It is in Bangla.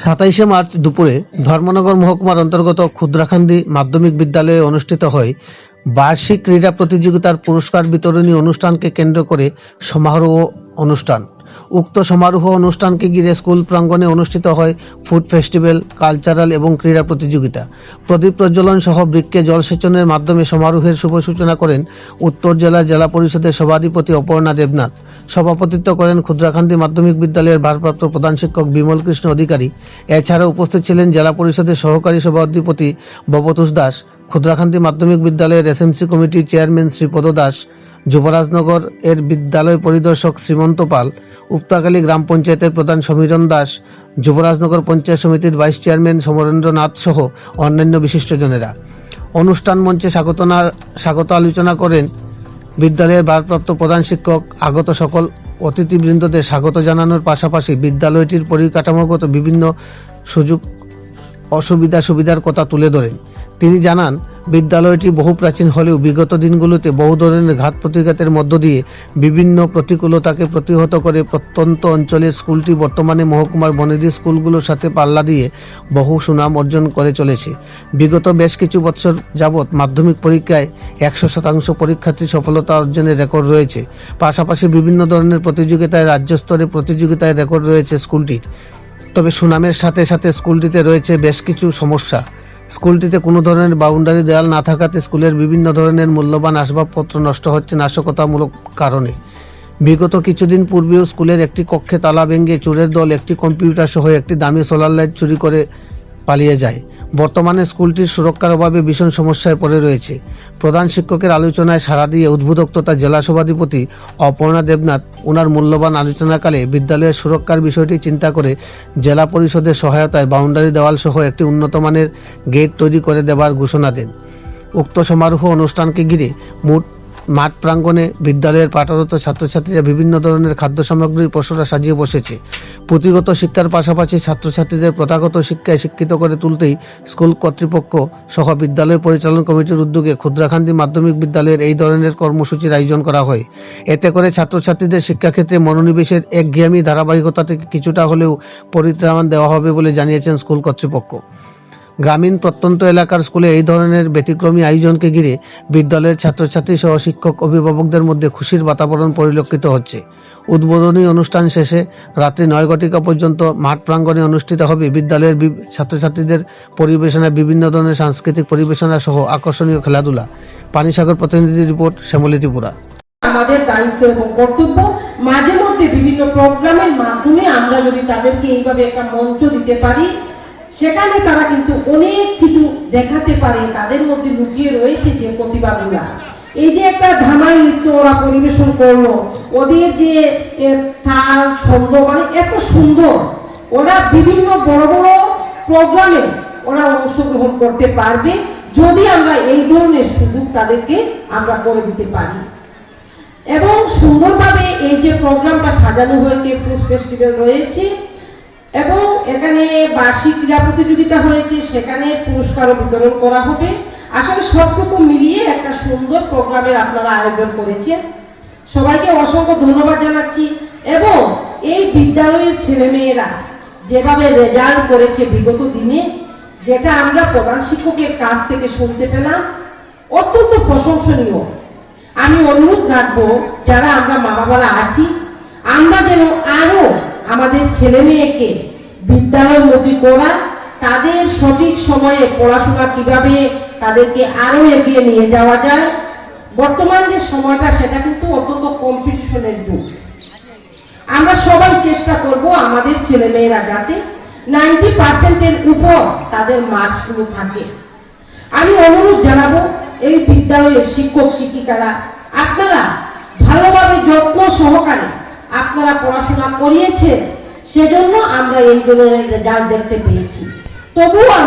27 মার্চ দুপুরে ধর্মনগর মহকুমার অন্তর্গত ক্ষুদ্রাখান্দি মাধ্যমিক বিদ্যালয়ে অনুষ্ঠিত হয় বার্ষিক ক্রীড়া প্রতিযোগিতার পুরস্কার বিতরণী অনুষ্ঠানকে কেন্দ্র করে সমারোহ অনুষ্ঠান। উক্ত সমারোহ অনুষ্ঠানকে ঘিরে স্কুল প্রাঙ্গণে অনুষ্ঠিত হয় ফুড ফেস্টিভ্যাল, কালচারাল এবং ক্রীড়া প্রতিযোগিতা। প্রদীপ প্রজ্বলন সহ বৃক্ষে জলসেচনের মাধ্যমে সমারোহের শুভ সূচনা করেন উত্তর জেলা পরিষদের সভাধিপতি অপর্ণা দেবনাথ। সভাপতিত্ব করেন ক্ষুদ্রাখান্দি মাধ্যমিক বিদ্যালয়ের ভারপ্রাপ্ত প্রধান শিক্ষক বিমল কৃষ্ণ অধিকারী। এছাড়া উপস্থিত ছিলেন জেলা পরিষদের সহকারী সভাধিপতি ভবতোষ দাস, ক্ষুদ্রাখান্দি মাধ্যমিক বিদ্যালয়ের এসএমসি কমিটির চেয়ারম্যান শ্রীপদ দাস, যুবরাজনগর এর বিদ্যালয় পরিদর্শক শ্রীমন্ত পাল, উপতাকালী গ্রাম পঞ্চায়েতের প্রধান সমীরণ দাস, যুবরাজনগর পঞ্চায়েত সমিতির ভাইস চেয়ারম্যান সমরেন্দ্রনাথ সহ অন্যান্য বিশিষ্টজনেরা। অনুষ্ঠান মঞ্চে স্বাগত আলোচনা করেন বিদ্যালয়ের ভারপ্রাপ্ত প্রধান শিক্ষক। আগত সকল অতিথিবৃন্দদের স্বাগত জানানোর পাশাপাশি বিদ্যালয়টির পরিকাঠামোগত বিভিন্ন সুবিধার কথা তুলে ধরেন। তিনি জানান, বিদ্যালয়টি বহু প্রাচীন হলেও বিগত দিনগুলোতে বহু ধরনের ঘাত প্রতিঘাতের মধ্য দিয়ে বিভিন্ন প্রতিকূলতাকে প্রতিহত করে প্রত্যন্ত অঞ্চলের স্কুলটি বর্তমানে মহকুমার বনেদি স্কুলগুলোর সাথে পাল্লা দিয়ে বহু সুনাম অর্জন করে চলেছে। বিগত বেশ কিছু বছর যাবৎ মাধ্যমিক পরীক্ষায় 100% পরীক্ষার্থীর সফলতা অর্জনের রেকর্ড রয়েছে। পাশাপাশি বিভিন্ন ধরনের প্রতিযোগিতায় রাজ্য স্তরে প্রতিযোগিতায় রেকর্ড রয়েছে স্কুলটির। তবে সুনামের সাথে সাথে স্কুলটিতে রয়েছে বেশ কিছু সমস্যা। স্কুলটিতে কোনো ধরনের বাউন্ডারি দেয়াল না থাকাতে স্কুলের বিভিন্ন ধরনের মূল্যবান আসবাবপত্র নষ্ট হচ্ছে নাশকতামূলক কারণে। বিগত কিছুদিন পূর্বেও স্কুলের একটি কক্ষে তালা ভেঙে চোরের দল একটি কম্পিউটার সহ একটি দামি সোলার লাইট চুরি করে পালিয়ে যায়। বর্তমানে স্কুলটির সুরক্ষার অভাবে ভীষণ সমস্যায় পড়ে রয়েছে। প্রধান শিক্ষকের আলোচনায় সাড়া দিয়ে উদ্বোধক তথা জেলা সভাধিপতি অপর্ণা দেবনাথ ওনার মূল্যবান আলোচনাকালে বিদ্যালয়ের সুরক্ষার বিষয়টি চিন্তা করে জেলা পরিষদের সহায়তায় বাউন্ডারি দেওয়াল সহ একটি উন্নত মানের গেট তৈরি করে দেওয়ার ঘোষণা দেন। উক্ত সমারোহ অনুষ্ঠানকে ঘিরে মাঠ প্রাঙ্গণে বিদ্যালয়ের পাঠরত ছাত্রছাত্রীরা বিভিন্ন ধরনের খাদ্য সামগ্রীর পসরা সাজিয়ে বসেছে। পুঁথিগত শিক্ষার পাশাপাশি ছাত্রছাত্রীদের প্রথাগত শিক্ষায় শিক্ষিত করে তুলতেই স্কুল কর্তৃপক্ষ সহ বিদ্যালয় পরিচালন কমিটির উদ্যোগে ক্ষুদ্রাখান্দি মাধ্যমিক বিদ্যালয়ের এই ধরনের কর্মসূচির আয়োজন করা হয়। এতে করে ছাত্রছাত্রীদের শিক্ষাক্ষেত্রে মনোনিবেশের একঘেয়েমি ধারাবাহিকতা থেকে কিছুটা হলেও পরিত্রাণ দেওয়া হবে বলে জানিয়েছেন স্কুল কর্তৃপক্ষ। গ্রামীণ প্রত্যন্ত এলাকার স্কুলে এই ধরনের ব্যতিক্রমী আয়োজনকে ঘিরে বিদ্যালয়ের ছাত্রছাত্রী সহ শিক্ষক অভিভাবকদের মধ্যে খুশির বাতাবরণ পরিলক্ষিত হচ্ছে। উদ্বোধনী অনুষ্ঠান শেষে রাত্রি 9 ঘটিকা পর্যন্ত মাঠ প্রাঙ্গণে অনুষ্ঠিত হবে বিদ্যালয়ের ছাত্রছাত্রীদের পরিবেশনায় বিভিন্ন ধরনের সাংস্কৃতিক পরিবেশনা সহ আকর্ষণীয় খেলাধুলা। পানিসাগর প্রতিনিধি রিপোর্ট, শ্যামলী ত্রিপুরা। আমাদের দায়িত্ব এবং কর্তব্য মাঝে মধ্যে বিভিন্ন প্রোগ্রামের মাধ্যমে আমরা যদি তাদেরকে এইভাবে একটা মঞ্চ দিতে পারি, সেখানে তারা কিন্তু অনেক কিছু দেখাতে পারে। তাদের মধ্যে লুকিয়ে রয়েছে যে প্রতিভাগুলা। এই যে একটা ধামাই নৃত্য ওরা পরিবেশন করলো, ওদের যে তাল ছন্দ মানে এত সুন্দর, ওরা বিভিন্ন বড় বড় প্রোগ্রামে ওরা অংশগ্রহণ করতে পারবে যদি আমরা এই ধরনের সুযোগ তাদেরকে আমরা করে দিতে পারি। এবং সুন্দরভাবে এই যে প্রোগ্রামটা সাজানো হয়েছে, ফুড ফেস্টিভ্যাল রয়েছে এবং এখানে বার্ষিক ক্রীড়া প্রতিযোগিতা হয়েছে, সেখানে পুরস্কারও বিতরণ করা হবে। আসলে সবটুকু মিলিয়ে একটা সুন্দর প্রোগ্রামের আপনারা আয়োজন করেছেন। সবাইকে অসংখ্য ধন্যবাদ জানাচ্ছি। এবং এই বিদ্যালয়ের ছেলেমেয়েরা যেভাবে রেজাল্ট করেছে বিগত দিনে, যেটা আমরা প্রধান শিক্ষকের কাছ থেকে শুনতে পেলাম, অত্যন্ত প্রশংসনীয়। আমি অনুরোধ রাখবো যারা আমরা মা বাবারা আছি, আমরা যেন আরো আমাদের ছেলে মেয়েকে বিদ্যালয়মুখী করা, তাদের সঠিক সময়ে পড়াশোনা কিভাবে তাদেরকে আরো এগিয়ে নিয়ে যাওয়া যায়। বর্তমান যে সময়টা সেটা কিন্তু অত্যন্ত কম্পিটিশনের যুগ। আমরা সবাই চেষ্টা করব আমাদের ছেলে মেয়েরা যাতে 90%-এর উপর তাদের মার্কসগুলো থাকে। আমি অনুরোধ জানাবো এই বিদ্যালয়ের শিক্ষক শিক্ষিকারা, আপনারা ভালোভাবে যত্ন সহকারে আপনারা পড়াশোনা করিয়েছেন, সেজন্য আমরা এই ধরনের রেজাল্ট দেখতে পেয়েছি। তবুও